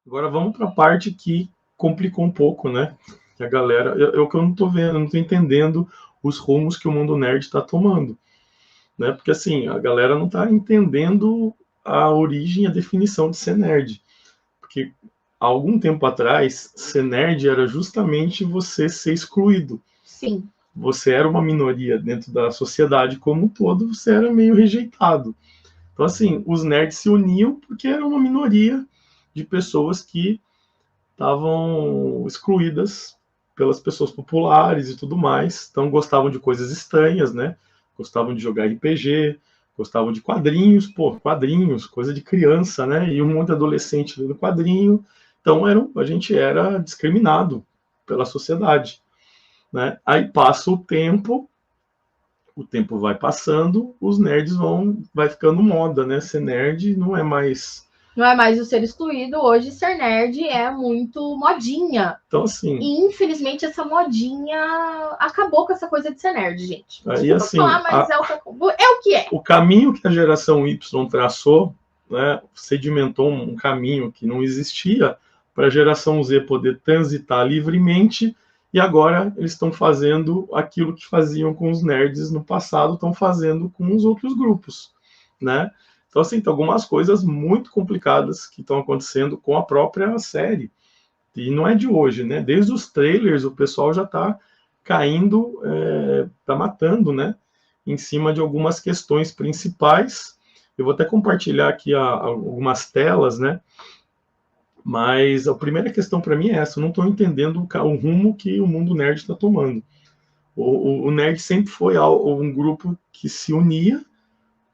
Agora vamos para a parte que complicou um pouco, né? Que a galera, que eu não estou vendo, não estou entendendo os rumos que o mundo nerd está tomando, né? Porque assim, a galera não está entendendo a origem, a definição de ser nerd. Porque há algum tempo atrás, ser nerd era justamente você ser excluído. Sim. Você era uma minoria dentro da sociedade como um todo, você era meio rejeitado. Então, assim, os nerds se uniam porque era uma minoria de pessoas que estavam excluídas pelas pessoas populares e tudo mais. Então, gostavam de coisas estranhas, né? Gostavam de jogar RPG, gostavam de quadrinhos, quadrinhos, coisa de criança, né? E um monte de adolescente lendo quadrinho. Então, a gente era discriminado pela sociedade, né? Aí passa o tempo vai passando, os nerds vai ficando moda, né? Ser nerd não é mais... Não é mais o ser excluído, hoje ser nerd é muito modinha. Então, assim... E, infelizmente, essa modinha acabou com essa coisa de ser nerd, gente. Aí, assim, falar, mas é o que é. O caminho que a geração Y traçou, né, sedimentou um caminho que não existia para a geração Z poder transitar livremente, e agora eles estão fazendo aquilo que faziam com os nerds no passado, estão fazendo com os outros grupos, né? Então, assim, tem algumas coisas muito complicadas que estão acontecendo com a própria série. E não é de hoje, né? Desde os trailers o pessoal já está caindo, está matando, né? Em cima de algumas questões principais. Eu vou até compartilhar aqui algumas telas, né? Mas a primeira questão para mim é essa: eu não estou entendendo o rumo que o mundo nerd está tomando. O nerd sempre foi um grupo que se unia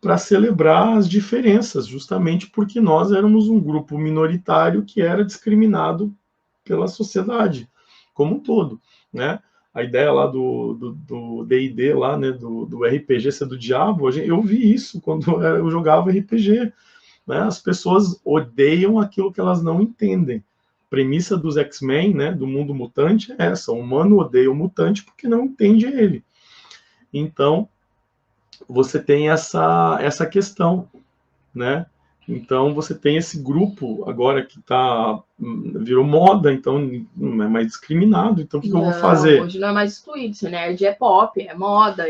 para celebrar as diferenças, justamente porque nós éramos um grupo minoritário que era discriminado pela sociedade como um todo, né? A ideia lá do D&D lá, né, do RPG ser do diabo, eu vi isso quando eu jogava RPG, né? As pessoas odeiam aquilo que elas não entendem. A premissa dos X-Men, né, do mundo mutante é essa: o humano odeia o mutante porque não entende ele. Então, você tem essa questão, né? Então você tem esse grupo agora que virou moda, então não é mais discriminado. Então o que eu vou fazer? Hoje não é mais excluído. Se nerd é pop, é moda,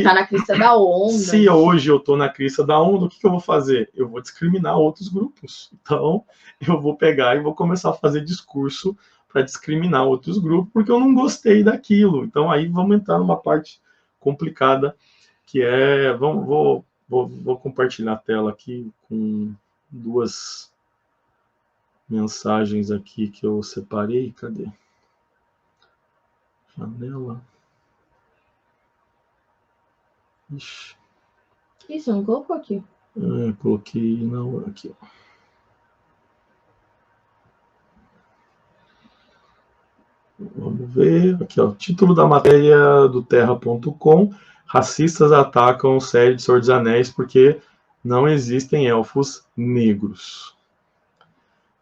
tá na crista da onda. Se hoje eu estou na crista da onda, o que eu vou fazer? Eu vou discriminar outros grupos. Então eu vou pegar e vou começar a fazer discurso para discriminar outros grupos porque eu não gostei daquilo. Então aí vamos entrar numa parte complicada que é, vou compartilhar a tela aqui com duas mensagens aqui que eu separei. Cadê? Janela. Ixi. Isso, não colocou aqui. Coloquei não, aqui. Vamos ver. Aqui, ó. Título da matéria do Terra.com: racistas atacam série de Senhor dos Anéis porque não existem elfos negros.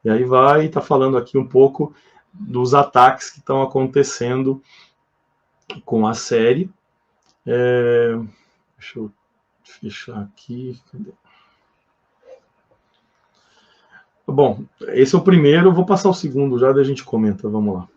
E aí tá falando aqui um pouco dos ataques que estão acontecendo com a série. Deixa eu fechar aqui. Cadê? Bom, esse é o primeiro. Eu vou passar o segundo já, daí a gente comenta. Vamos lá.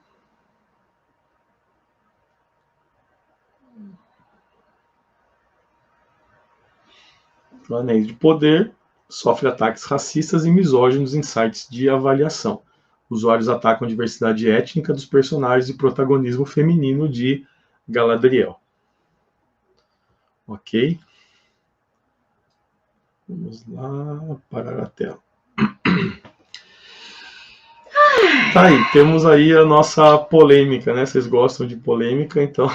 O Anéis de Poder sofre ataques racistas e misóginos em sites de avaliação. Usuários atacam a diversidade étnica dos personagens e protagonismo feminino de Galadriel. Ok? Vamos lá, parar a tela. Tá aí, temos aí a nossa polêmica, né? Vocês gostam de polêmica, então...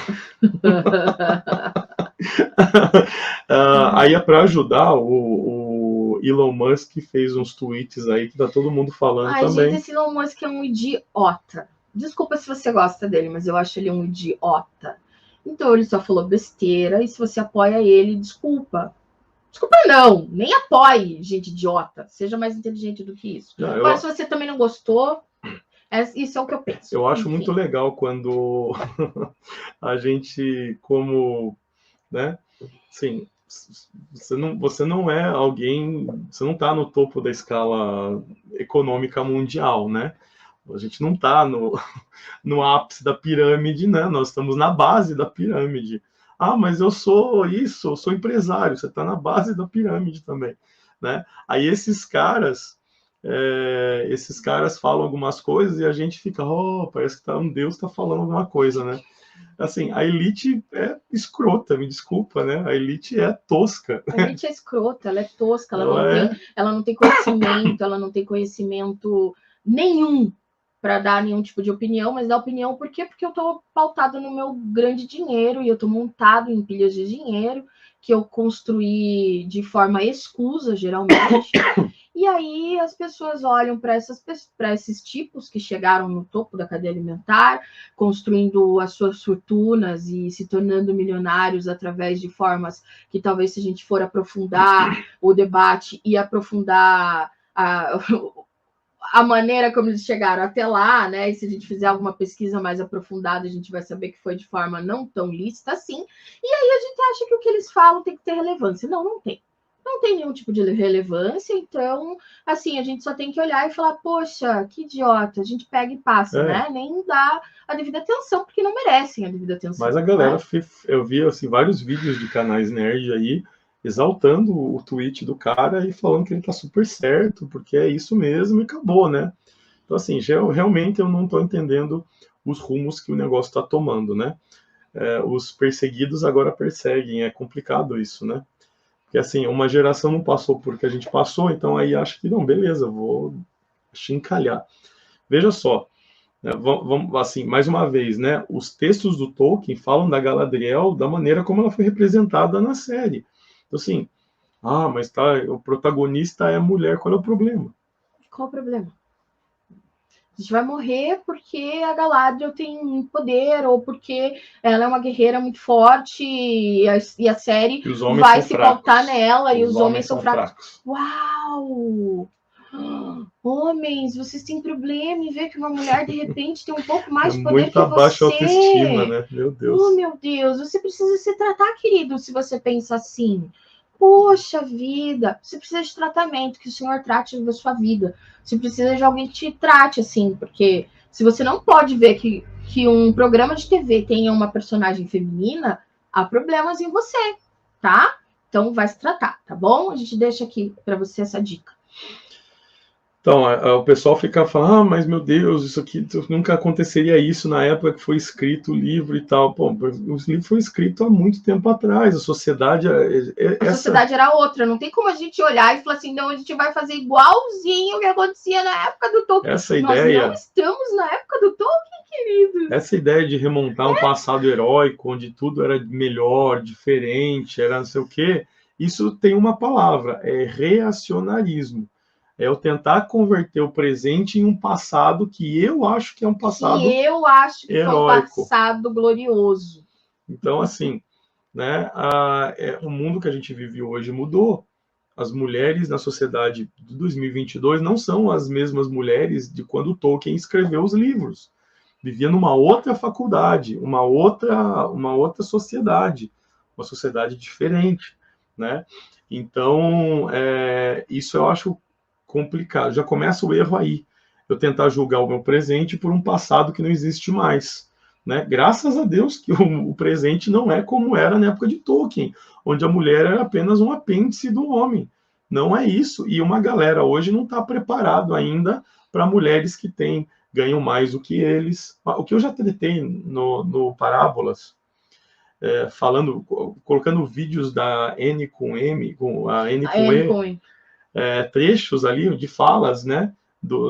Aí é para ajudar, o Elon Musk fez uns tweets aí que tá todo mundo falando também. Gente, esse Elon Musk é um idiota. Desculpa se você gosta dele, mas eu acho ele um idiota. Então ele só falou besteira, e se você apoia ele, desculpa. Desculpa não, nem apoie gente idiota. Seja mais inteligente do que isso. Agora, se você também não gostou, isso é o que eu penso. Eu acho muito legal quando a gente, como, né, assim, você não é alguém, você não está no topo da escala econômica mundial, né? A gente não está no ápice da pirâmide, né? Nós estamos na base da pirâmide. Ah, mas eu sou isso, eu sou empresário. Você está na base da pirâmide também, né? Aí esses caras falam algumas coisas e a gente fica, oh, parece que um Deus está falando alguma coisa, né? Assim, a elite é escrota, me desculpa, né? A elite é tosca. A elite é escrota, ela é tosca, Ela ela não tem conhecimento, ela não tem conhecimento nenhum para dar nenhum tipo de opinião, mas dá opinião por quê? Porque eu estou pautado no meu grande dinheiro e eu estou montado em pilhas de dinheiro que eu construí de forma escusa, geralmente. E aí as pessoas olham para esses tipos que chegaram no topo da cadeia alimentar, construindo as suas fortunas e se tornando milionários através de formas que talvez, se a gente for aprofundar o debate e aprofundar a maneira como eles chegaram até lá, né? E se a gente fizer alguma pesquisa mais aprofundada, a gente vai saber que foi de forma não tão lícita assim. E aí a gente acha que o que eles falam tem que ter relevância. Não, não tem. Não tem nenhum tipo de relevância, então, assim, a gente só tem que olhar e falar, poxa, que idiota, a gente pega e passa, né? Nem dá a devida atenção, porque não merecem a devida atenção. Mas a galera, eu vi assim, vários vídeos de canais nerd aí, exaltando o tweet do cara e falando que ele tá super certo, porque é isso mesmo e acabou, né? Então, assim, realmente eu não tô entendendo os rumos que o negócio tá tomando, né? Os perseguidos agora perseguem, é complicado isso, né? Porque, assim, uma geração não passou por que a gente passou, então aí acho que, não, beleza, vou chincalhar. Veja só, vamos, assim, mais uma vez, né? Os textos do Tolkien falam da Galadriel da maneira como ela foi representada na série. Então, assim, mas tá, o protagonista é mulher, qual é o problema? Qual o problema? A gente vai morrer porque a Galadriel tem poder, ou porque ela é uma guerreira muito forte e a série vai se pautar nela e os homens são fracos. Uau! Homens, vocês têm problema em ver que uma mulher de repente tem um pouco mais de poder que você. Muito baixa autoestima, né? Meu Deus. Oh, meu Deus, você precisa se tratar, querido, se você pensa assim. Poxa vida, você precisa de tratamento, que o Senhor trate da sua vida. Você precisa de alguém que te trate assim, porque se você não pode ver que um programa de TV tenha uma personagem feminina, há problemas em você, tá? Então vai se tratar, tá bom? A gente deixa aqui para você essa dica. Então, o pessoal fica falando, mas meu Deus, isso aqui nunca aconteceria isso na época que foi escrito o livro e tal. Pô, o livro foi escrito há muito tempo atrás, a sociedade... A sociedade era outra, não tem como a gente olhar e falar assim, não, a gente vai fazer igualzinho o que acontecia na época do Tolkien. Essa ideia... Nós não estamos na época do Tolkien, queridos. Essa ideia de remontar um passado heróico, onde tudo era melhor, diferente, era não sei o quê, isso tem uma palavra, é reacionarismo. É eu tentar converter o presente em um passado que eu acho que é um passado heróico. Que eu acho que foi um passado glorioso. Então, assim, né, o mundo que a gente vive hoje mudou. As mulheres na sociedade de 2022 não são as mesmas mulheres de quando Tolkien escreveu os livros. Vivia numa outra faculdade, uma outra sociedade, uma sociedade diferente, né? Então, isso eu acho complicado. Já começa o erro aí. Eu tentar julgar o meu presente por um passado que não existe mais. Né? Graças a Deus que o presente não é como era na época de Tolkien, onde a mulher era apenas um apêndice do homem. Não é isso. E uma galera hoje não está preparado ainda para mulheres que ganham mais do que eles. O que eu já tretei no Parábolas, colocando vídeos da N com M, com a N com E, trechos ali de falas, né,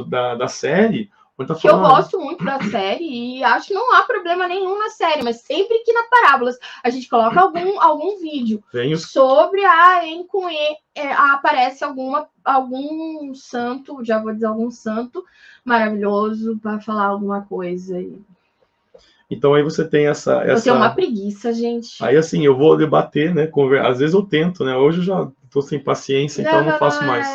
da série. Tá que eu gosto muito da série e acho que não há problema nenhum na série, mas sempre que na Parábolas a gente coloca algum vídeo sobre a N com E, aparece algum santo, já vou dizer algum santo maravilhoso para falar alguma coisa. Então aí você tem essa... Eu tenho uma preguiça, gente. Aí assim, eu vou debater, né? Às vezes eu tento, né? Hoje eu já estou sem paciência, então não faço mais.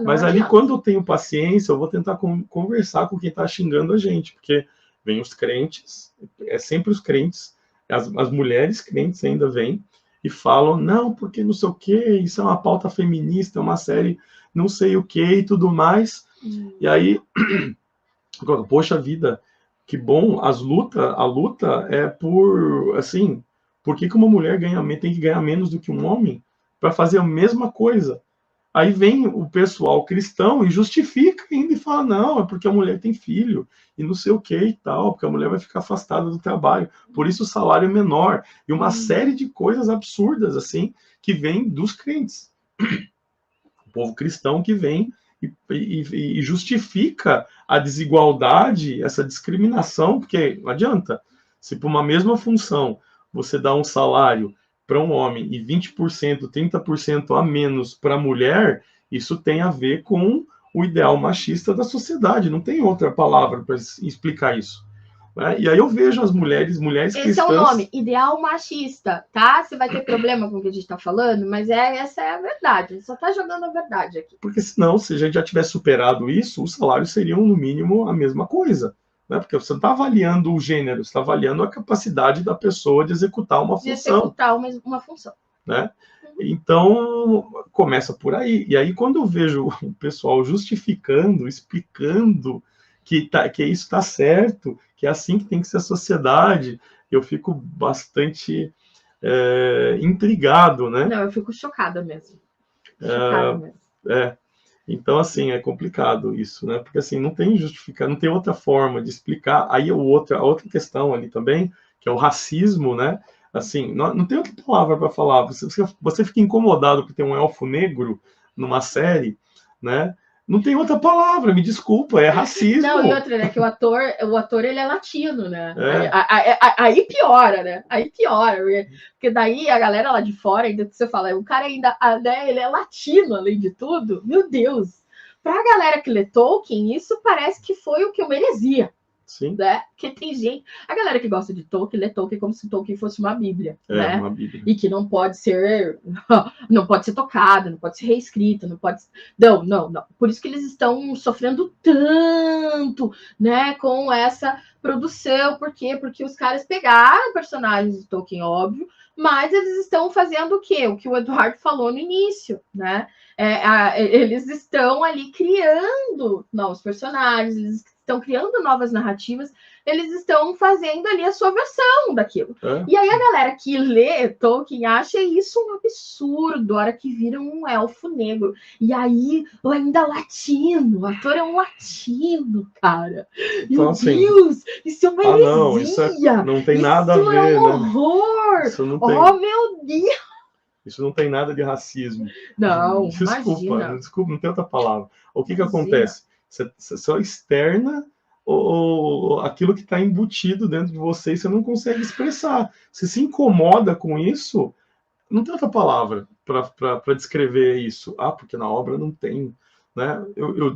Mas ali, quando eu tenho paciência, eu vou tentar conversar com quem está xingando a gente, porque vem os crentes, é sempre os crentes, as mulheres crentes ainda vêm, e falam, não, porque não sei o quê, isso é uma pauta feminista, é uma série não sei o quê e tudo mais. E aí, poxa vida, que bom, a luta é por, assim, por que uma mulher tem que ganhar menos do que um homem para fazer a mesma coisa? Aí vem o pessoal cristão e justifica ainda e fala, não, é porque a mulher tem filho e não sei o que e tal, porque a mulher vai ficar afastada do trabalho, por isso o salário é menor. E uma série de coisas absurdas, assim, que vem dos crentes. O povo cristão que vem e justifica a desigualdade, essa discriminação, porque não adianta. Se por uma mesma função você dá um salário para um homem e 20%, 30% a menos para a mulher, isso tem a ver com o ideal machista da sociedade. Não tem outra palavra para explicar isso. Né? E aí eu vejo as mulheres Esse cristãs... é o nome, ideal machista, tá? Você vai ter problema com o que a gente está falando, mas essa é a verdade. A gente só está jogando a verdade aqui. Porque senão, se a gente já tivesse superado isso, os salários seriam, no mínimo, a mesma coisa. Né? Porque você não está avaliando o gênero, você está avaliando a capacidade da pessoa de executar uma função. De executar uma função. Né? Então, começa por aí. E aí, quando eu vejo o pessoal justificando, explicando que isso está certo, que é assim que tem que ser a sociedade, eu fico bastante intrigado, né? Não, eu fico chocada mesmo. Chocada mesmo. Então, assim, é complicado isso, né? Porque, assim, não tem não tem outra forma de explicar. Aí, a outra questão ali também, que é o racismo, né? Assim, não tem outra palavra para falar. Você fica incomodado por ter um elfo negro numa série, né? Não tem outra palavra, me desculpa, é racismo. Não, e outra, né? Que o ator ele é latino, né? Aí piora, né? Aí piora. Porque daí a galera lá de fora, ainda que você fala, o cara ainda, né, ele é latino, além de tudo. Meu Deus! Pra galera que lê Tolkien, isso parece que foi o que eu merecia. Sim. Né? Porque tem gente. A galera que gosta de Tolkien lê Tolkien como se Tolkien fosse uma Bíblia. Né? Uma Bíblia. E que não pode ser. Não pode ser tocada, não pode ser reescrita, não pode. Não. Por isso que eles estão sofrendo tanto, né, com essa produção. Por quê? Porque os caras pegaram personagens de Tolkien, óbvio, mas eles estão fazendo o quê? O que o Eduardo falou no início, né? Eles estão ali criando novos personagens, eles estão criando novas narrativas, eles estão fazendo ali a sua versão daquilo. E aí a galera que lê Tolkien acha isso um absurdo, a hora que vira um elfo negro. E aí, ainda latino, o ator é um latino, cara. Então, meu Deus, isso é uma heresia. Não tem nada a ver, é um horror. Isso não tem... Oh, meu Deus. Isso não tem nada de racismo. Não, Desculpa, não tem outra palavra. O que acontece? Você só externa aquilo que está embutido dentro de você e você não consegue expressar. Você se incomoda com isso, não tem outra palavra para descrever isso. Porque na obra não tem. Né?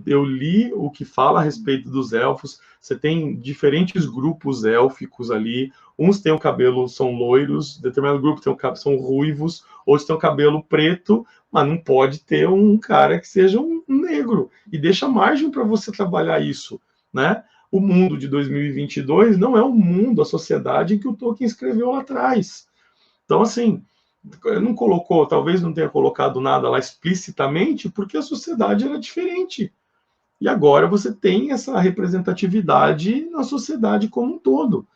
Eu li o que fala a respeito dos elfos. Você tem diferentes grupos élficos ali. Uns têm o cabelo, são loiros, determinado grupo são ruivos, outros têm o cabelo preto, mas não pode ter um cara que seja um negro. E deixa margem para você trabalhar isso. Né? O mundo de 2022 não é o mundo, a sociedade em que o Tolkien escreveu lá atrás. Então, assim, não colocou, talvez não tenha colocado nada lá explicitamente, porque a sociedade era diferente. E agora você tem essa representatividade na sociedade como um todo.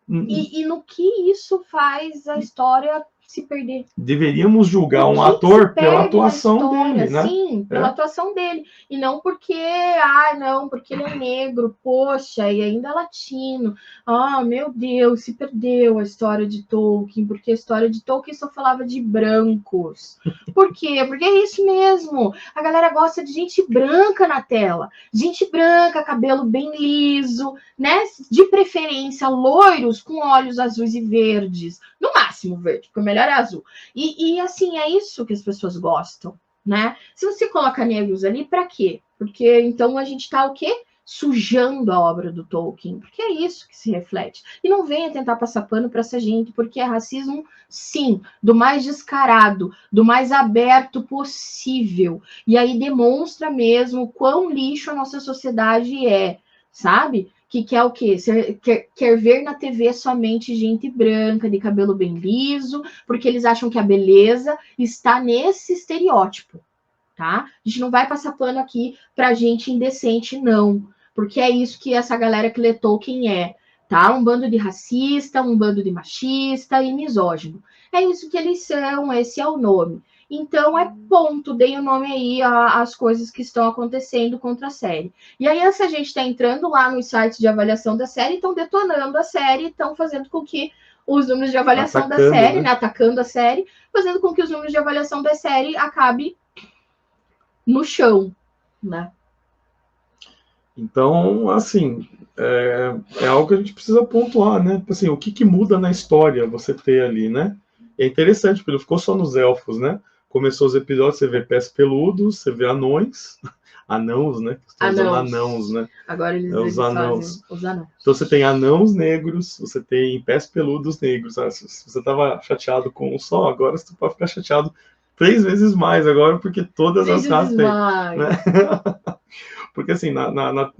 E no que isso faz a história se perder? Deveríamos julgar um ator pela atuação dele, né? Sim, pela atuação dele. E não porque, porque ele é negro, poxa, e ainda é latino. Meu Deus, se perdeu a história de Tolkien, porque a história de Tolkien só falava de brancos. Por quê? Porque é isso mesmo. A galera gosta de gente branca na tela. Gente branca, cabelo bem liso, né? De preferência, loiros com olhos azuis e verdes. No máximo verde, porque o melhor é azul. E assim, é isso que as pessoas gostam, né? Se você coloca negros ali, para quê? Porque então a gente tá o quê? Sujando a obra do Tolkien, porque é isso que se reflete. E não venha tentar passar pano para essa gente, porque é racismo, sim, do mais descarado, do mais aberto possível. E aí demonstra mesmo quão lixo a nossa sociedade é, sabe? que quer o quê? Você quer ver na TV somente gente branca, de cabelo bem liso, porque eles acham que a beleza está nesse estereótipo, tá? A gente não vai passar pano aqui pra gente indecente, não. Porque é isso que essa galera que lê Tolkien é, tá? Um bando de racista, um bando de machista e misógino. É isso que eles são, esse é o nome. Então, é ponto, dei o nome aí às coisas que estão acontecendo contra a série. E aí, essa gente está entrando lá nos sites de avaliação da série, estão detonando a série, estão fazendo com que os números de avaliação da série, né? Atacando a série, fazendo com que os números de avaliação da série acabe no chão, né? Então, assim, é algo que a gente precisa pontuar, né? Assim, o que muda na história você ter ali, né? É interessante, porque não ficou só nos elfos, né? Começou os episódios, você vê pés peludos, você vê anões, anãos, né? Estão usando anãos, né? Agora eles os anãos. fazem os anãos. Então você tem anãos negros, você tem pés peludos negros. Se você estava chateado com um só, agora você pode ficar chateado 3 vezes mais agora, porque todas as raças têm. Né? Porque assim,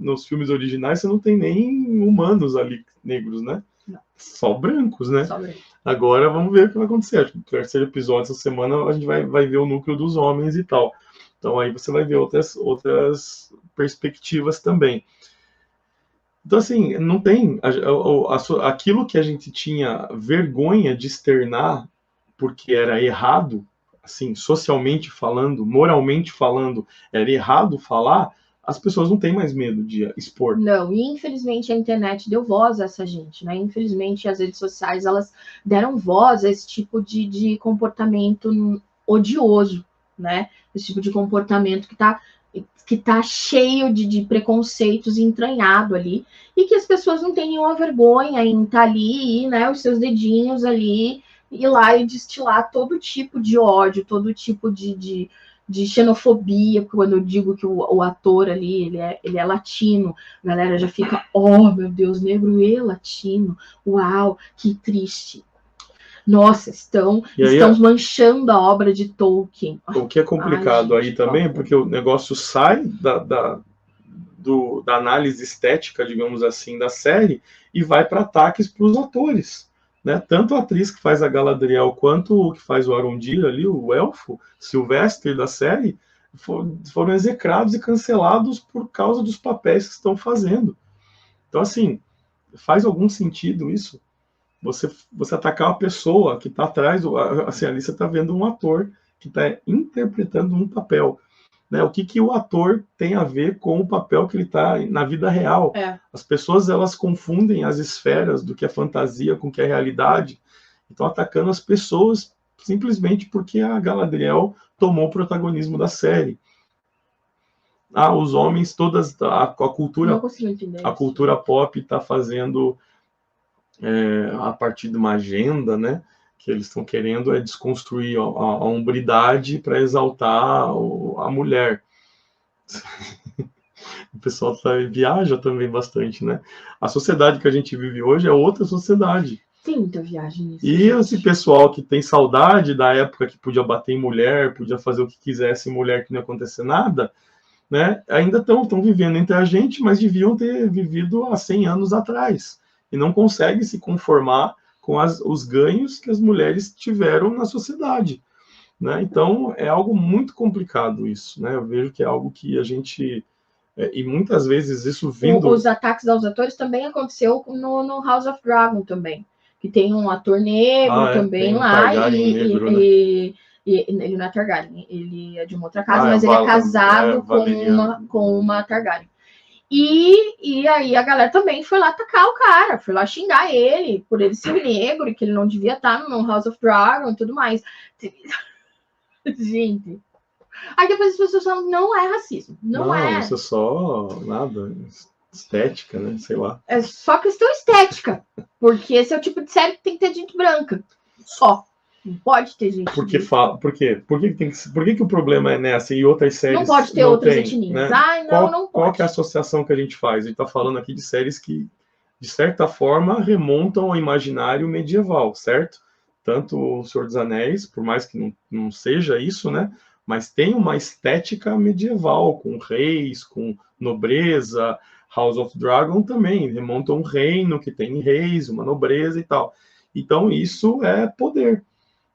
nos filmes originais você não tem nem humanos ali negros, né? Não. Só brancos, né? Só branco. Agora vamos ver o que vai acontecer. Acho que no terceiro episódio essa semana a gente vai ver o núcleo dos homens e tal. Então aí você vai ver outras perspectivas também. Então, assim, não tem aquilo que a gente tinha vergonha de externar porque era errado, assim, socialmente falando, moralmente falando, era errado falar, as pessoas não têm mais medo de expor. Não, e infelizmente a internet deu voz a essa gente, né? Infelizmente as redes sociais, elas deram voz a esse tipo de comportamento odioso, né? Esse tipo de comportamento que tá cheio de preconceitos entranhado ali, e que as pessoas não têm nenhuma vergonha em estar ali, né, os seus dedinhos ali, ir lá e destilar todo tipo de ódio, todo tipo de xenofobia, quando eu digo que o ator ali, ele é latino, a galera já fica, oh, meu Deus, negro e latino, uau, que triste. Nossa, estão manchando a obra de Tolkien. O que é complicado aí também, porque o negócio sai da análise estética, digamos assim, da série e vai para ataques para os atores. Né? Tanto a atriz que faz a Galadriel quanto o que faz o Arondir ali, o elfo, Silvestre da série, foram execrados e cancelados por causa dos papéis que estão fazendo. Então, assim, faz algum sentido isso? Você atacar uma pessoa que está atrás, assim, ali você está vendo um ator que está interpretando um papel. Né? O que o ator tem a ver com o papel que ele está na vida real? As pessoas, elas confundem as esferas do que é fantasia com o que é realidade. Estão atacando as pessoas simplesmente porque a Galadriel tomou o protagonismo da série. Os homens, a cultura pop está fazendo a partir de uma agenda, né? Que eles estão querendo desconstruir a hombridade para exaltar a mulher. O pessoal viaja também bastante, né? A sociedade que a gente vive hoje é outra sociedade. Tem muita viagem nisso. E esse pessoal que tem saudade da época que podia bater em mulher, podia fazer o que quisesse em mulher, que não ia acontecer nada, né? Ainda estão vivendo entre a gente, mas deviam ter vivido há 100 anos atrás. E não conseguem se conformar com os ganhos que as mulheres tiveram na sociedade. Né? Então, é algo muito complicado isso. Né? Eu vejo que é algo que a gente... e muitas vezes isso vindo... Os ataques aos atores também aconteceu no House of Dragon também. Que tem um ator negro também lá. Ele não é Targaryen, ele é de uma outra casa, mas ele é casado com uma Targaryen. E aí a galera também foi lá atacar o cara, foi lá xingar ele por ele ser negro e que ele não devia estar no House of Dragon e tudo mais. Gente. Aí depois as pessoas falam, não é racismo. Não é. Isso é só nada, estética, né? Sei lá. É só questão estética. Porque esse é o tipo de série que tem que ter gente branca. Só. Não pode ter gente. Por que o problema é nessa e outras séries? Não pode ter outras etnias. Né? Não pode. Qual que é a associação que a gente faz? A gente está falando aqui de séries que, de certa forma, remontam ao imaginário medieval, certo? Tanto o Senhor dos Anéis, por mais que não seja isso, né? Mas tem uma estética medieval, com reis, com nobreza, House of Dragon também remonta a um reino que tem reis, uma nobreza e tal. Então, isso é poder.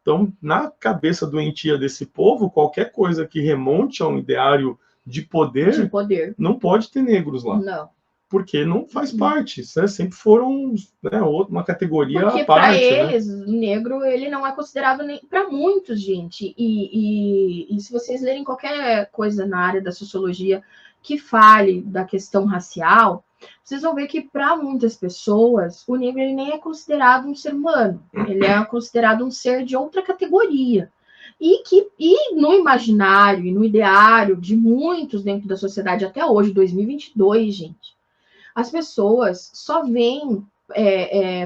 Então, na cabeça doentia desse povo, qualquer coisa que remonte a um ideário de poder, não pode ter negros lá. Não. Porque não faz parte, né? Sempre foram, né, uma categoria porque à parte. Porque para eles, né? O negro, ele não é considerado nem para muitos, gente. E se vocês lerem qualquer coisa na área da sociologia que fale da questão racial, vocês vão ver que para muitas pessoas, o negro ele nem é considerado um ser humano. Ele é considerado um ser de outra categoria. E no imaginário e no ideário de muitos dentro da sociedade até hoje, 2022, gente, as pessoas só veem,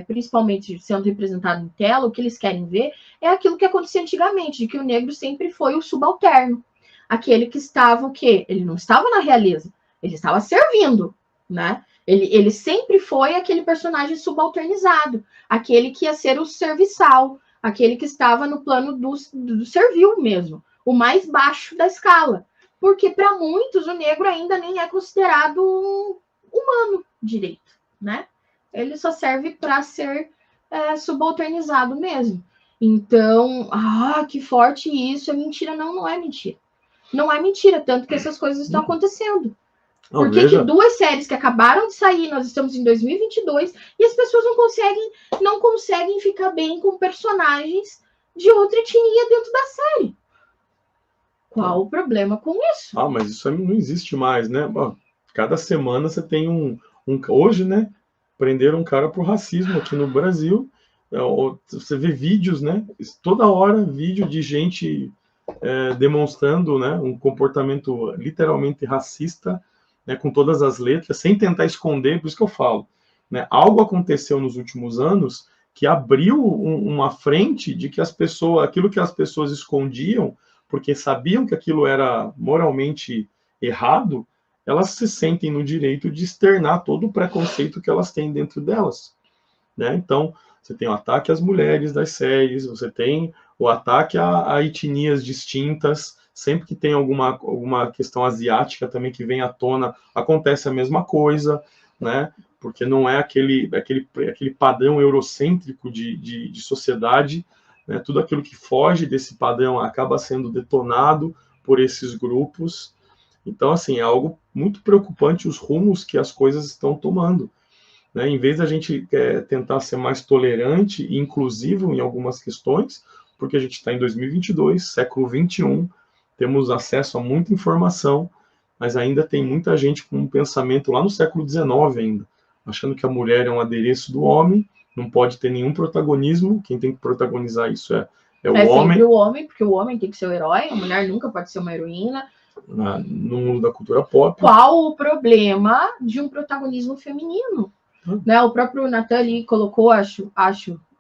principalmente sendo representado em tela, o que eles querem ver é aquilo que acontecia antigamente, de que o negro sempre foi o subalterno. Aquele que estava o quê? Ele não estava na realeza, ele estava servindo, né? Ele sempre foi aquele personagem subalternizado, aquele que ia ser o serviçal, aquele que estava no plano do servil mesmo, o mais baixo da escala. Porque para muitos o negro ainda nem é considerado humano direito, né? Ele só serve para ser subalternizado mesmo. Então, que forte isso, é mentira. Não, não é mentira. Não é mentira, tanto que essas coisas estão acontecendo. Por que 2 séries que acabaram de sair, nós estamos em 2022, e as pessoas não conseguem ficar bem com personagens de outra etnia dentro da série? Qual o problema com isso? Mas isso não existe mais, né? Cada semana você tem hoje, né? Prenderam um cara por racismo aqui no Brasil. Você vê vídeos, né? Toda hora vídeo de gente demonstrando, né, um comportamento literalmente racista, né, com todas as letras, sem tentar esconder. Por isso que eu falo, né? Algo aconteceu nos últimos anos que abriu uma frente de que aquilo que as pessoas escondiam, porque sabiam que aquilo era moralmente errado, elas se sentem no direito de externar todo o preconceito que elas têm dentro delas, né? Então, você tem o ataque às mulheres das séries, você tem o ataque a etnias distintas, sempre que tem alguma questão asiática também que vem à tona, acontece a mesma coisa, né? Porque não é aquele padrão eurocêntrico de sociedade, né? Tudo aquilo que foge desse padrão acaba sendo detonado por esses grupos. Então, assim, é algo muito preocupante os rumos que as coisas estão tomando, né? Em vez da gente tentar ser mais tolerante e inclusivo em algumas questões, porque a gente está em 2022, século 21, temos acesso a muita informação, mas ainda tem muita gente com um pensamento lá no século 19 ainda, achando que a mulher é um adereço do homem, não pode ter nenhum protagonismo, quem tem que protagonizar isso é o homem. Sempre o homem, porque o homem tem que ser o herói, a mulher nunca pode ser uma heroína. No mundo da cultura pop. Qual o problema de um protagonismo feminino? Né? O próprio Nathan ali colocou, acho,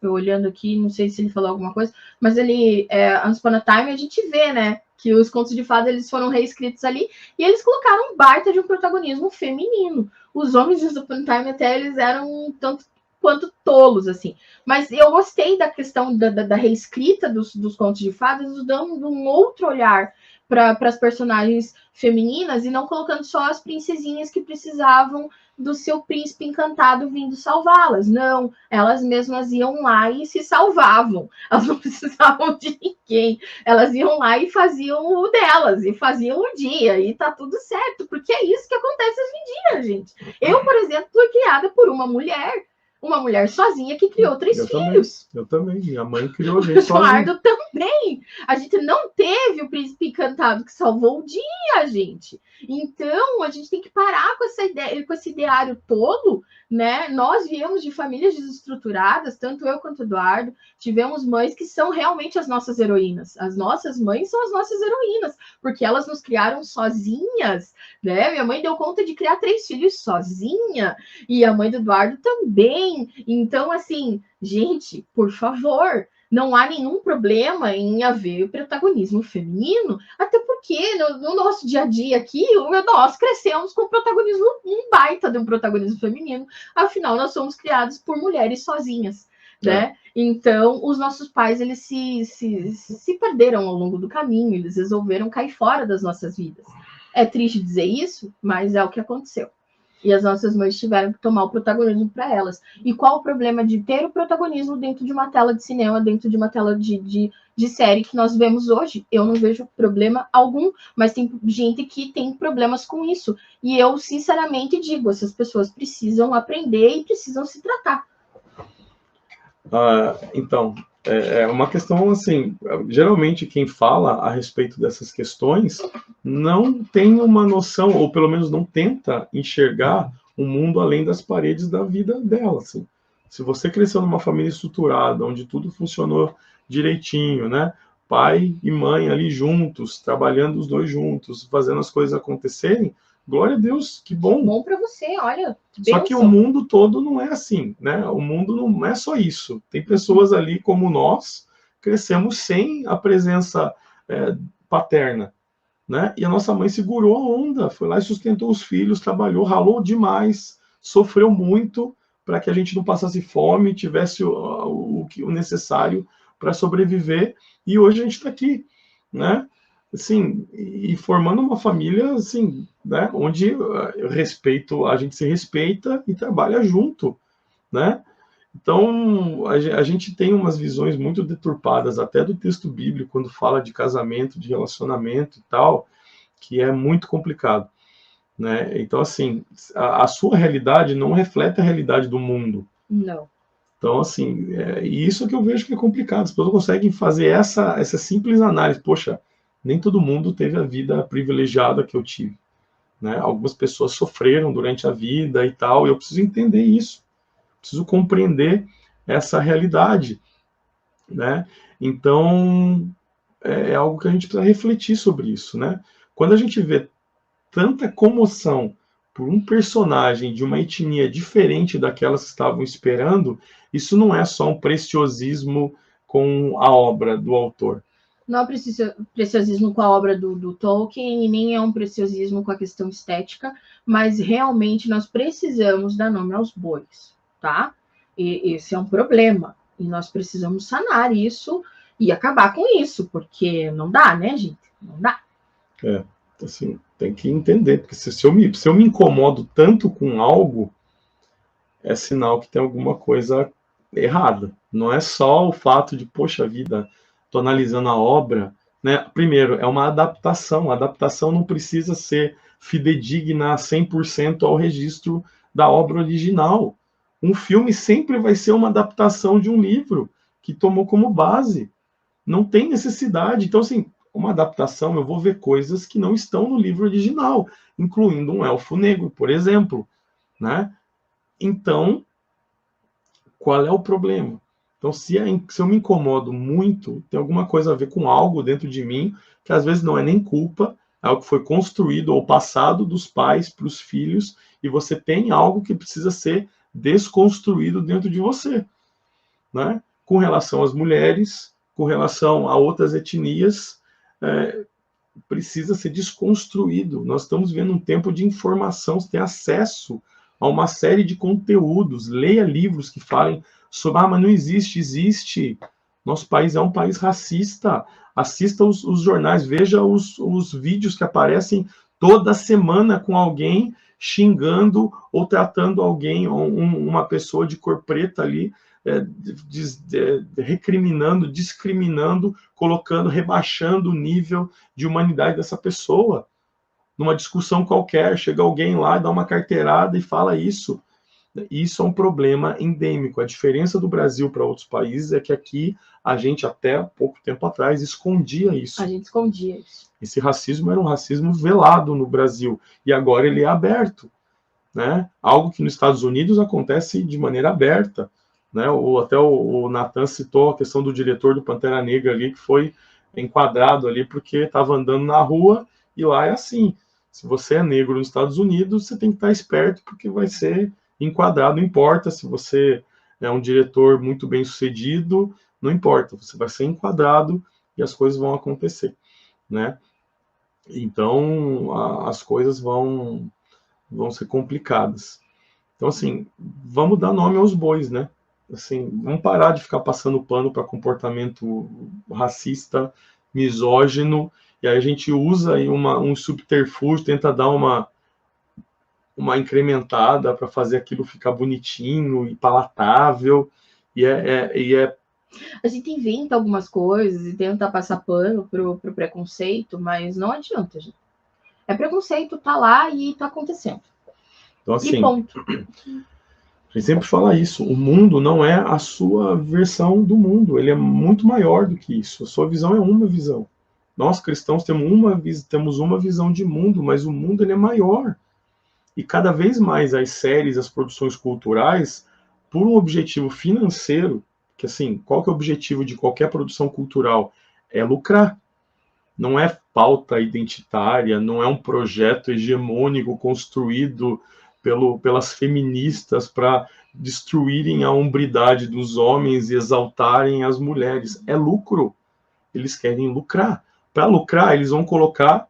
eu olhando aqui, não sei se ele falou alguma coisa, mas ele, Once Upon a Time, a gente vê, né, que os contos de fadas eles foram reescritos ali e eles colocaram um baita de um protagonismo feminino. Os homens de Once Upon a Time até eles eram um tanto quanto tolos, assim. Mas eu gostei da questão da reescrita dos contos de fadas, dando um outro olhar para as personagens femininas e não colocando só as princesinhas que precisavam do seu príncipe encantado vindo salvá-las. Não, elas mesmas iam lá e se salvavam. Elas não precisavam de ninguém. Elas iam lá e faziam o delas, e faziam o dia, e tá tudo certo, porque é isso que acontece hoje em dia, gente. Eu, por exemplo, fui criada por uma mulher sozinha que criou 3 filhos. Eu também. Minha mãe criou a gente sozinha. O Eduardo também. A gente não teve o príncipe encantado que salvou o dia, gente. Então, a gente tem que parar com essa ideia, com esse ideário todo, né? Nós viemos de famílias desestruturadas, tanto eu quanto o Eduardo. Tivemos mães que são realmente as nossas heroínas. As nossas mães são as nossas heroínas, porque elas nos criaram sozinhas, né? Minha mãe deu conta de criar 3 filhos sozinha, e a mãe do Eduardo também. Então, assim, gente, por favor, não há nenhum problema em haver o protagonismo feminino, até porque no nosso dia a dia aqui, nós crescemos com protagonismo, um baita de um protagonismo feminino, afinal, nós somos criados por mulheres sozinhas, né? Então, os nossos pais, eles se perderam ao longo do caminho, eles resolveram cair fora das nossas vidas. É triste dizer isso, mas é o que aconteceu. E as nossas mães tiveram que tomar o protagonismo para elas. E qual o problema de ter o protagonismo dentro de uma tela de cinema, dentro de uma tela de série que nós vemos hoje? Eu não vejo problema algum, mas tem gente que tem problemas com isso. E eu, sinceramente, digo, essas pessoas precisam aprender e precisam se tratar. Então, é uma questão assim, geralmente quem fala a respeito dessas questões não tem uma noção, ou pelo menos não tenta enxergar um mundo além das paredes da vida dela, assim. Se você cresceu numa família estruturada, onde tudo funcionou direitinho, né? Pai e mãe ali juntos, trabalhando os dois juntos, fazendo as coisas acontecerem, glória a Deus, que bom. Bom para você, olha. Só que o mundo todo não é assim, né? O mundo não é só isso. Tem pessoas ali como nós, crescemos sem a presença paterna, né? E a nossa mãe segurou a onda, foi lá e sustentou os filhos, trabalhou, ralou demais, sofreu muito para que a gente não passasse fome, tivesse o necessário para sobreviver. E hoje a gente está aqui, né? Assim, e formando uma família, assim, né? Onde respeito, a gente se respeita e trabalha junto, né? Então, a gente tem umas visões muito deturpadas, até do texto bíblico, quando fala de casamento, de relacionamento e tal, que é muito complicado, né? Então, assim, a sua realidade não reflete a realidade do mundo. Não. Então, assim, e isso que eu vejo que é complicado. As pessoas conseguem fazer essa simples análise. Poxa, nem todo mundo teve a vida privilegiada que eu tive, né? Algumas pessoas sofreram durante a vida e tal, e eu preciso entender isso. Preciso compreender essa realidade, né? Então, é algo que a gente precisa refletir sobre isso, né? Quando a gente vê tanta comoção por um personagem de uma etnia diferente daquelas que estavam esperando, isso não é só um preciosismo com a obra do autor. Não é preciosismo com a obra do Tolkien, e nem é um preciosismo com a questão estética, mas realmente nós precisamos dar nome aos bois, tá? E esse é um problema, e nós precisamos sanar isso e acabar com isso, porque não dá, né, gente? Não dá. Assim, tem que entender, porque se eu me incomodo tanto com algo, é sinal que tem alguma coisa errada. Não é só o fato de, poxa vida, estou analisando a obra, né? Primeiro, é uma adaptação. A adaptação não precisa ser fidedigna a 100% ao registro da obra original. Um filme sempre vai ser uma adaptação de um livro que tomou como base. Não tem necessidade. Então, assim, uma adaptação, eu vou ver coisas que não estão no livro original, incluindo um elfo negro, por exemplo, né? Então, qual é o problema? Então, se eu me incomodo muito, tem alguma coisa a ver com algo dentro de mim, que às vezes não é nem culpa, é algo que foi construído ou passado dos pais para os filhos, e você tem algo que precisa ser desconstruído dentro de você, né? Com relação às mulheres, com relação a outras etnias, precisa ser desconstruído. Nós estamos vivendo um tempo de informação, você tem acesso a uma série de conteúdos, leia livros que falem sobre, mas não existe, existe. Nosso país é um país racista. Assista os jornais, veja os vídeos que aparecem toda semana com alguém xingando ou tratando alguém, uma pessoa de cor preta ali, recriminando, discriminando, colocando, rebaixando o nível de humanidade dessa pessoa. Numa discussão qualquer, chega alguém lá, dá uma carteirada e fala isso. Isso é um problema endêmico. A diferença do Brasil para outros países é que aqui a gente, até pouco tempo atrás, escondia isso. A gente escondia isso. Esse racismo era um racismo velado no Brasil, e agora ele é aberto, né? Algo que nos Estados Unidos acontece de maneira aberta, né? Até o Nathan citou a questão do diretor do Pantera Negra ali, que foi enquadrado ali porque estava andando na rua, e lá é assim. Se você é negro nos Estados Unidos, você tem que estar esperto, porque vai ser enquadrado, não importa se você é um diretor muito bem sucedido, não importa, você vai ser enquadrado e as coisas vão acontecer, né? Então, as coisas vão ser complicadas. Então, assim, vamos dar nome aos bois, né? Assim, vamos parar de ficar passando pano para comportamento racista, misógino, e aí a gente usa aí um subterfúgio, tenta dar uma uma incrementada para fazer aquilo ficar bonitinho e palatável, e A gente inventa algumas coisas e tenta passar pano pro preconceito, mas não adianta, gente. É preconceito, tá lá e tá acontecendo. Então, E assim, ponto. a gente sempre fala isso, o mundo não é a sua versão do mundo, ele é muito maior do que isso, a sua visão é uma visão. Nós, cristãos, temos uma visão de mundo, mas o mundo ele é maior. E cada vez mais as séries, as produções culturais, por um objetivo financeiro, que assim, qual que é o objetivo de qualquer produção cultural? É lucrar. Não é pauta identitária, não é um projeto hegemônico construído pelas feministas para destruírem a hombridade dos homens e exaltarem as mulheres. É lucro. Eles querem lucrar. Para lucrar, eles vão colocar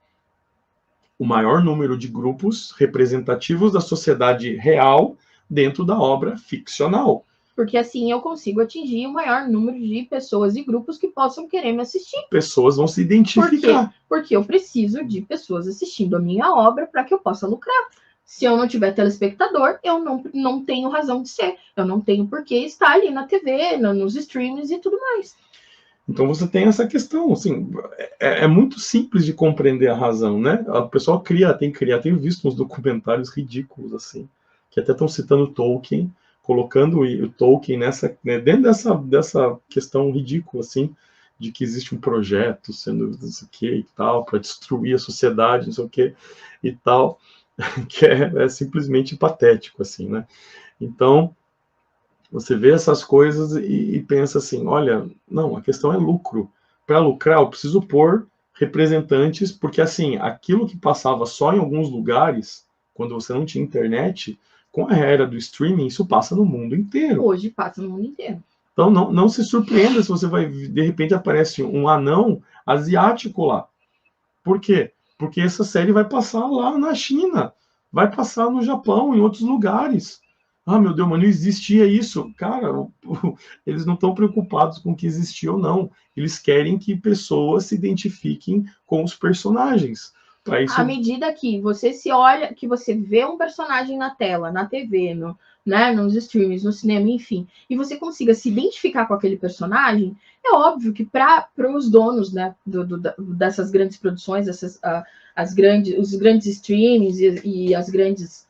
o maior número de grupos representativos da sociedade real dentro da obra ficcional. Porque assim eu consigo atingir o maior número de pessoas e grupos que possam querer me assistir. Pessoas vão se identificar. Por quê? Porque eu preciso de pessoas assistindo a minha obra para que eu possa lucrar. Se eu não tiver telespectador, eu não tenho razão de ser. Eu não tenho por que estar ali na TV, nos streams e tudo mais. Então você tem essa questão, assim, é muito simples de compreender a razão, né? O pessoal tem que criar, tenho visto uns documentários ridículos, assim, que até estão citando Tolkien, colocando o Tolkien nessa, né, dentro dessa questão ridícula, assim, de que existe um projeto sendo não sei o que e tal, para destruir a sociedade, não sei o que e tal, que é simplesmente patético, assim, né? Então, você vê essas coisas e pensa assim, olha, não, a questão é lucro. Para lucrar, eu preciso pôr representantes, porque assim, aquilo que passava só em alguns lugares, quando você não tinha internet, com a era do streaming, isso passa no mundo inteiro. Hoje passa no mundo inteiro. Então não se surpreenda se você vai, de repente aparece um anão asiático lá. Por quê? Porque essa série vai passar lá na China, vai passar no Japão, em outros lugares. Ah, meu Deus, mas não existia isso. Cara, eles não estão preocupados com o que existia ou não. Eles querem que pessoas se identifiquem com os personagens. Isso... À medida que você se olha, que você vê um personagem na tela, na TV, nos streams, no cinema, enfim, e você consiga se identificar com aquele personagem, é óbvio que para os donos, né, dessas grandes produções, os grandes streamings e as grandes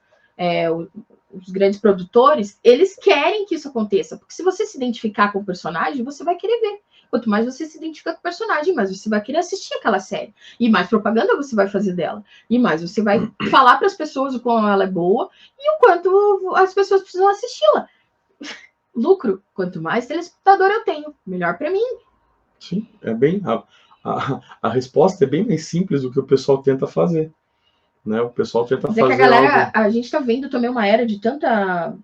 os grandes produtores, eles querem que isso aconteça, porque se você se identificar com o personagem, você vai querer ver. Quanto mais você se identifica com o personagem, mais você vai querer assistir aquela série. E mais propaganda você vai fazer dela. E mais você vai falar para as pessoas o quão ela é boa e o quanto as pessoas precisam assisti-la. Lucro. Quanto mais telespectador eu tenho, melhor para mim. Sim, é bem... A resposta é bem mais simples do que o pessoal tenta fazer. Né? O pessoal tenta fazer que a galera, algo... A gente está vendo também uma era de tanta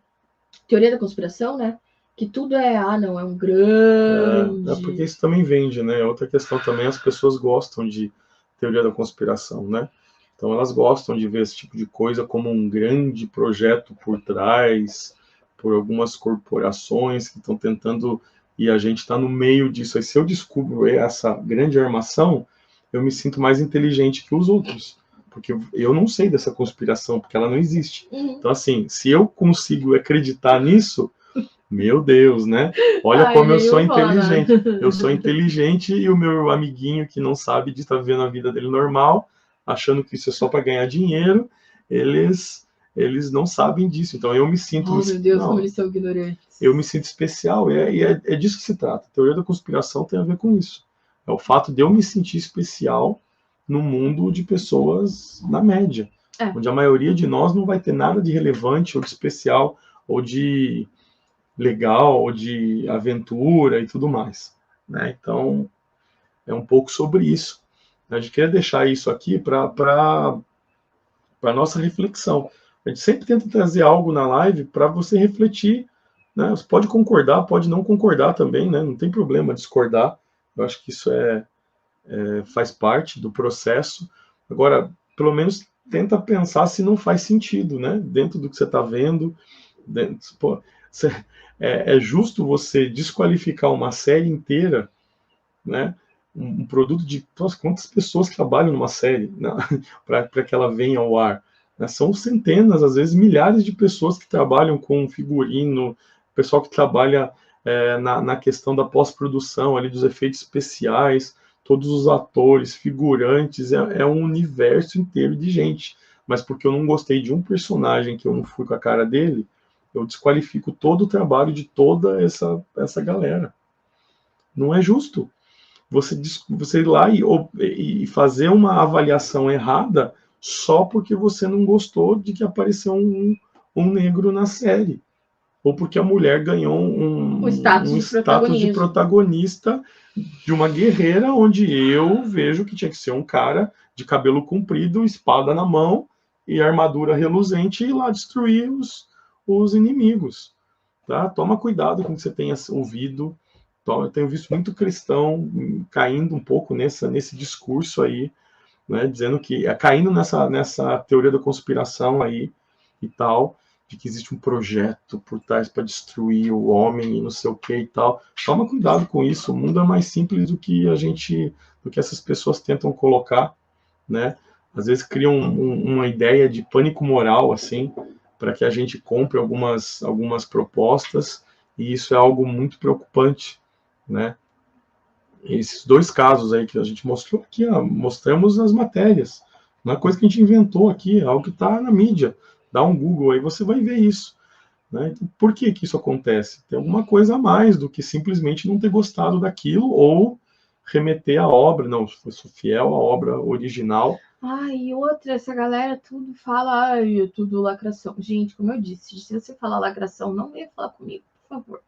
teoria da conspiração, né? Que tudo não, é um grande... É porque isso também vende, né? Outra questão também, as pessoas gostam de teoria da conspiração, né? Então elas gostam de ver esse tipo de coisa como um grande projeto por trás, por algumas corporações que estão tentando, e a gente está no meio disso. Aí se eu descubro essa grande armação, eu me sinto mais inteligente que os outros. Porque eu não sei dessa conspiração, porque ela não existe. Então, assim, se eu consigo acreditar nisso, meu Deus, né? Olha como eu sou inteligente. Eu sou inteligente e o meu amiguinho que não sabe de estar vivendo a vida dele normal, achando que isso é só para ganhar dinheiro, eles não sabem disso. Então, eu me sinto... meu Deus, como eles são ignorantes. Eu me sinto especial, e é disso que se trata. A teoria da conspiração tem a ver com isso. É o fato de eu me sentir especial no mundo de pessoas na média, onde a maioria de nós não vai ter nada de relevante ou de especial ou de legal ou de aventura e tudo mais, né? Então é um pouco sobre isso. A gente queria deixar isso aqui para nossa reflexão. A gente sempre tenta trazer algo na live para você refletir, né? Você pode concordar, pode não concordar também, né? Não tem problema discordar. Eu acho que isso faz parte do processo. Agora, pelo menos tenta pensar se não faz sentido, né? Dentro do que você está vendo. É justo você desqualificar uma série inteira, né? Um produto de... Nossa, quantas pessoas trabalham numa série, né? Para que ela venha ao ar? né? São centenas, às vezes milhares de pessoas que trabalham com figurino, pessoal que trabalha na questão da pós-produção, ali dos efeitos especiais, todos os atores, figurantes, é um universo inteiro de gente. Mas porque eu não gostei de um personagem, que eu não fui com a cara dele, eu desqualifico todo o trabalho de toda essa galera. Não é justo você ir lá e fazer uma avaliação errada só porque você não gostou de que apareceu um negro na série. Ou porque a mulher ganhou O um status de status de protagonismo. protagonista de uma guerreira, onde eu vejo que tinha que ser um cara de cabelo comprido, espada na mão e armadura reluzente, e ir lá destruir os inimigos. Tá? Toma cuidado com o que você tenha ouvido. Eu tenho visto muito cristão caindo um pouco nesse discurso aí, né, dizendo que caindo nessa teoria da conspiração aí e tal, de que existe um projeto por trás para destruir o homem e não sei o que e tal. Toma cuidado com isso. O mundo é mais simples do que essas pessoas tentam colocar, né? Às vezes criam uma ideia de pânico moral, assim, para que a gente compre algumas propostas, e isso é algo muito preocupante, né? Esses dois casos aí que a gente mostrou aqui, ó, mostramos nas matérias. Não é coisa que a gente inventou aqui, é algo que está na mídia. Dá um Google aí, você vai ver isso. Né? Então, por que isso acontece? Tem alguma coisa a mais do que simplesmente não ter gostado daquilo ou remeter à obra. Não, eu sou fiel à obra original. E outra, essa galera tudo fala, é tudo lacração. Gente, como eu disse, se você falar lacração, não venha falar comigo, por favor.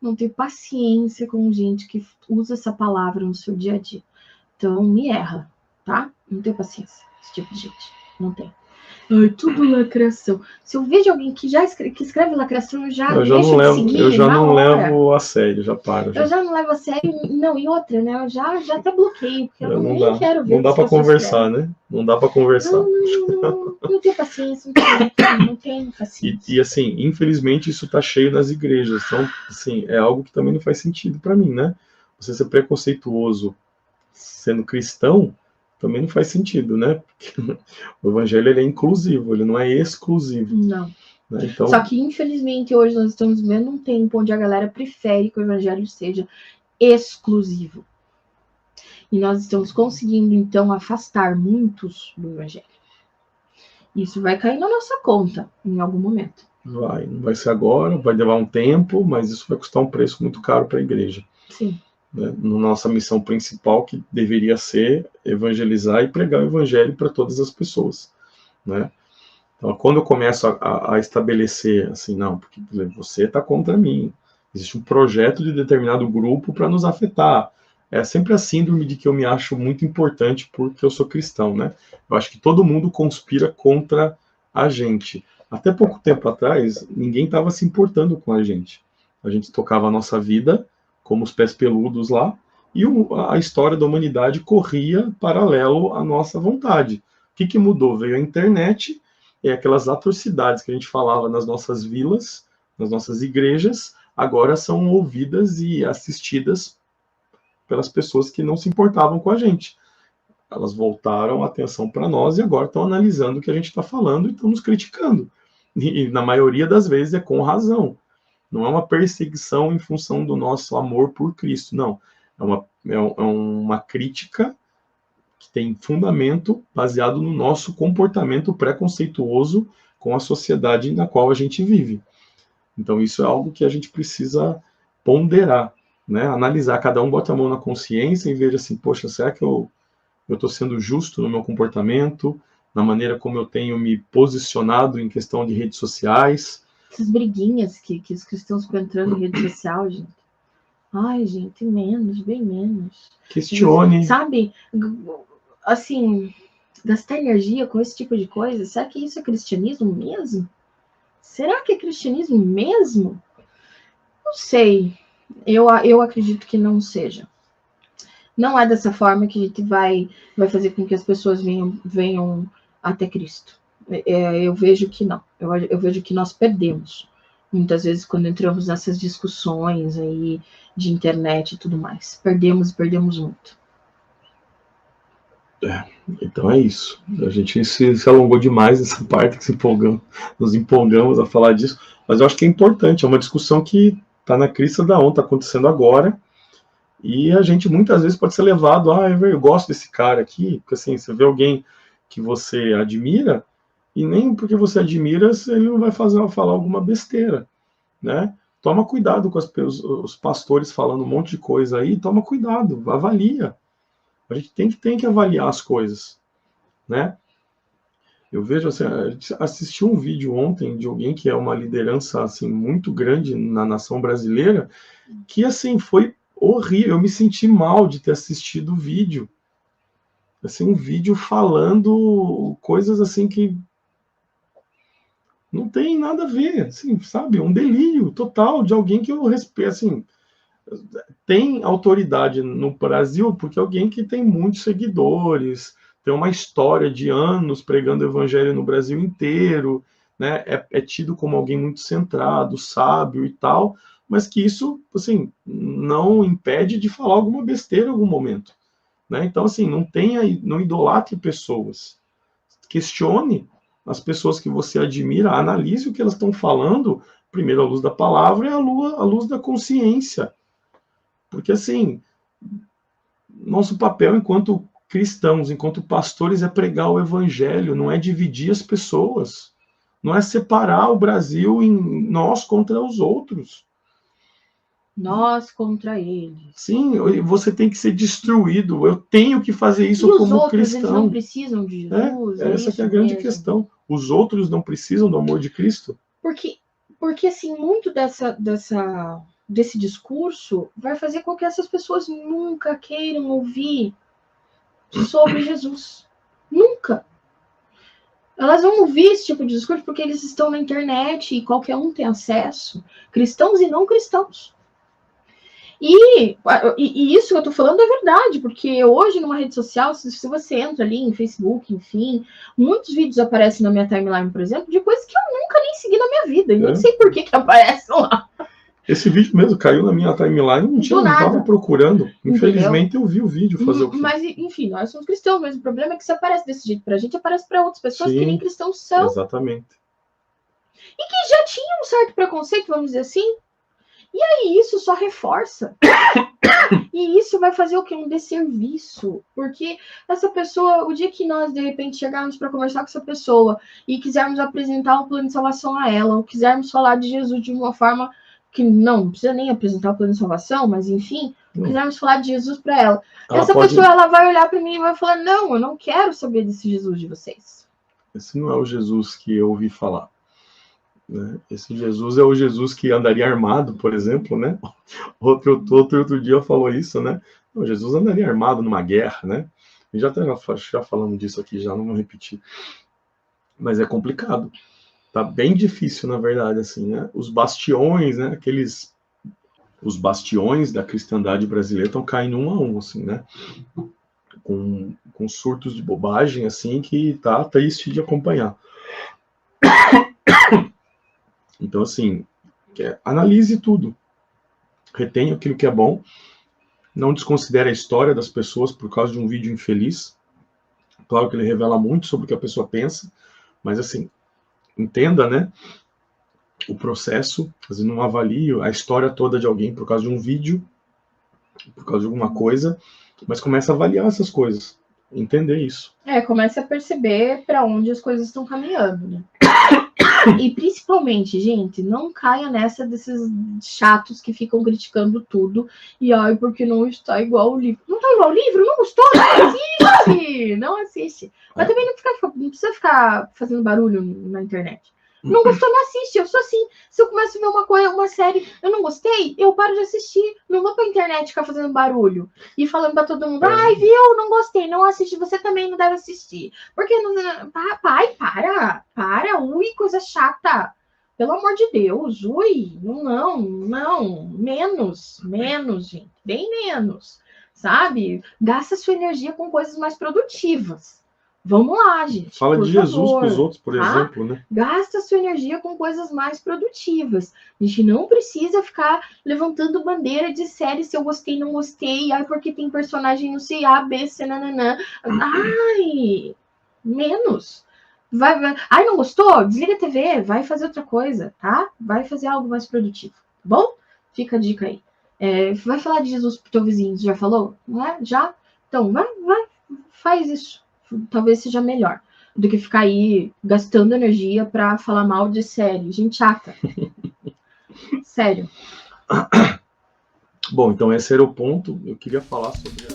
Não tenho paciência com gente que usa essa palavra no seu dia a dia. Então, me erra, tá? Não tenho paciência. Esse tipo de gente. Não tem. Tudo lacração. Se eu vejo alguém que escreve lacração, eu já deixo de seguir. Eu já não levo a sério, já paro. Eu já não levo a sério. Não, e outra, né? Eu já até bloqueio, porque eu nem quero ver. Não dá para conversar, né? Não dá para conversar. Não tenho paciência, não tenho paciência. E assim, infelizmente isso está cheio nas igrejas. Então, assim, é algo que também não faz sentido para mim, né? Você ser preconceituoso sendo cristão também não faz sentido, né? Porque o evangelho ele é inclusivo, ele não é exclusivo. Não. Né? Então... Só que, infelizmente, hoje nós estamos vivendo um tempo onde a galera prefere que o evangelho seja exclusivo. E nós estamos conseguindo, então, afastar muitos do evangelho. Isso vai cair na nossa conta em algum momento. Não vai ser agora, vai levar um tempo, mas isso vai custar um preço muito caro para a igreja. Sim. Né? Nossa missão principal, que deveria ser evangelizar e pregar o evangelho para todas as pessoas. Né? Então, quando eu começo a estabelecer assim, não, porque por exemplo, você está contra mim, existe um projeto de determinado grupo para nos afetar. É sempre a síndrome de que eu me acho muito importante porque eu sou cristão, né? Eu acho que todo mundo conspira contra a gente. Até pouco tempo atrás, ninguém estava se importando com a gente. A gente tocava a nossa vida, como os pés peludos lá, e a história da humanidade corria paralelo à nossa vontade. O que mudou? Veio a internet, e aquelas atrocidades que a gente falava nas nossas vilas, nas nossas igrejas, agora são ouvidas e assistidas pelas pessoas que não se importavam com a gente. Elas voltaram a atenção para nós e agora estão analisando o que a gente está falando e estão nos criticando. E na maioria das vezes é com razão. Não é uma perseguição em função do nosso amor por Cristo, não. É uma crítica que tem fundamento baseado no nosso comportamento preconceituoso com a sociedade na qual a gente vive. Então isso é algo que a gente precisa ponderar. Né, analisar, cada um bota a mão na consciência e veja assim, poxa, será que eu estou sendo justo no meu comportamento, na maneira como eu tenho me posicionado em questão de redes sociais? Essas briguinhas que os cristãos ficam entrando em rede social, gente. Ai, gente, menos, bem menos. Questione. Sabe, assim, gastar energia com esse tipo de coisa, será que isso é cristianismo mesmo? Será que é cristianismo mesmo? Não sei. Eu acredito que não seja. Não é dessa forma que a gente vai fazer com que as pessoas venham até Cristo. Eu vejo que não. Eu vejo que nós perdemos. Muitas vezes quando entramos nessas discussões aí de internet e tudo mais. Perdemos muito. Então é isso. A gente se alongou demais nessa parte que nos empolgamos a falar disso, mas eu acho que é importante, é uma discussão que está na crista da onda, está acontecendo agora, e a gente muitas vezes pode ser levado, eu gosto desse cara aqui, porque assim, você vê alguém que você admira, e nem porque você admira, ele não vai falar alguma besteira, né? Toma cuidado com os pastores falando um monte de coisa aí, toma cuidado, avalia. A gente tem que avaliar as coisas, né? Eu vejo assim, assisti um vídeo ontem de alguém que é uma liderança assim muito grande na nação brasileira, que assim foi horrível. Eu me senti mal de ter assistido o vídeo. Assim, um vídeo falando coisas assim que não tem nada a ver, assim, sabe? Um delírio total de alguém que eu respeito, assim, tem autoridade no Brasil porque é alguém que tem muitos seguidores, tem uma história de anos pregando o evangelho no Brasil inteiro, né? É tido como alguém muito centrado, sábio e tal, mas que isso, assim, não impede de falar alguma besteira em algum momento, né? Então, assim, não idolatre pessoas, questione as pessoas que você admira, analise o que elas estão falando, primeiro à luz da palavra e à luz da consciência. Porque, assim, nosso papel enquanto cristãos, enquanto pastores, é pregar o evangelho, não é dividir as pessoas, não é separar o Brasil em nós contra os outros. Nós contra eles. Sim, você tem que ser destruído, eu tenho que fazer isso e como os outros, cristão. Eles não precisam de Jesus? Essa que é a grande questão. Os outros não precisam do amor de Cristo? Porque assim, muito desse discurso vai fazer com que essas pessoas nunca queiram ouvir sobre Jesus. Nunca. Elas vão ouvir esse tipo de discurso porque eles estão na internet e qualquer um tem acesso. Cristãos e não cristãos. E isso que eu tô falando é verdade, porque hoje numa rede social, se você entra ali em Facebook, enfim, muitos vídeos aparecem na minha timeline, por exemplo, de coisas que eu nunca nem segui na minha vida, e nem sei por que aparecem lá. Esse vídeo mesmo caiu na minha timeline, não estava procurando. Infelizmente eu vi o vídeo fazer o quê? Mas, enfim, nós somos cristãos, mas o problema é que se aparece desse jeito pra gente, aparece pra outras pessoas que nem cristãos são. Exatamente. E que já tinham um certo preconceito, vamos dizer assim. E aí isso só reforça. E isso vai fazer o quê? Um desserviço. Porque essa pessoa, o dia que nós, de repente, chegarmos para conversar com essa pessoa e quisermos apresentar um plano de salvação a ela, ou quisermos falar de Jesus de uma forma que não precisa nem apresentar o plano de salvação, mas enfim, quisermos falar de Jesus para ela, essa pessoa ela vai olhar para mim e vai falar: não, eu não quero saber desse Jesus de vocês. Esse não é o Jesus que eu ouvi falar. Né? Esse Jesus é o Jesus que andaria armado, por exemplo, né? Outro dia falou isso, né? Não, Jesus andaria armado numa guerra, né? Já falamos disso aqui, já não vou repetir. Mas é complicado. Tá bem difícil, na verdade, assim, né? Os bastiões, né? Os bastiões da cristandade brasileira estão caindo um a um, assim, né? Com surtos de bobagem, assim, que tá triste de acompanhar. Então, assim, analise tudo. Retenha aquilo que é bom. Não desconsidere a história das pessoas por causa de um vídeo infeliz. Claro que ele revela muito sobre o que a pessoa pensa, mas, assim, entenda, né? O processo, fazendo um avalio, a história toda de alguém por causa de um vídeo, por causa de alguma coisa, mas começa a avaliar essas coisas, entender isso. Começa a perceber para onde as coisas estão caminhando, né? E principalmente, gente, não caia nessa desses chatos que ficam criticando tudo e ai, porque não está igual o livro. Não está igual o livro? Não gostou? Não assiste! Não assiste. Mas também não precisa ficar fazendo barulho na internet. Não gostou, não assiste. Eu sou assim. Se eu começo a ver uma série, eu não gostei, eu paro de assistir. Não vou pra internet ficar fazendo barulho e falando pra todo mundo: ai, viu? Não gostei, não assiste. Você também não deve assistir. Porque não. Pai, para. Ui, coisa chata. Pelo amor de Deus, ui. Não. Menos, gente. Bem menos. Sabe? Gasta sua energia com coisas mais produtivas. Vamos lá, gente. Fala por de Jesus favor, para os outros, por tá? exemplo, né? Gasta sua energia com coisas mais produtivas. A gente não precisa ficar levantando bandeira de série se eu gostei, não gostei, ai, porque tem personagem não sei A, B, C, nananã. Ai, menos. Vai. Ai, não gostou? Desliga a TV, vai fazer outra coisa, tá? Vai fazer algo mais produtivo, tá bom? Fica a dica aí. Vai falar de Jesus pro teu vizinho, já falou? Não é? Já? Então, vai, faz isso. Talvez seja melhor do que ficar aí gastando energia para falar mal de série. Gente chata. Sério. Bom, então esse era o ponto. Eu queria falar sobre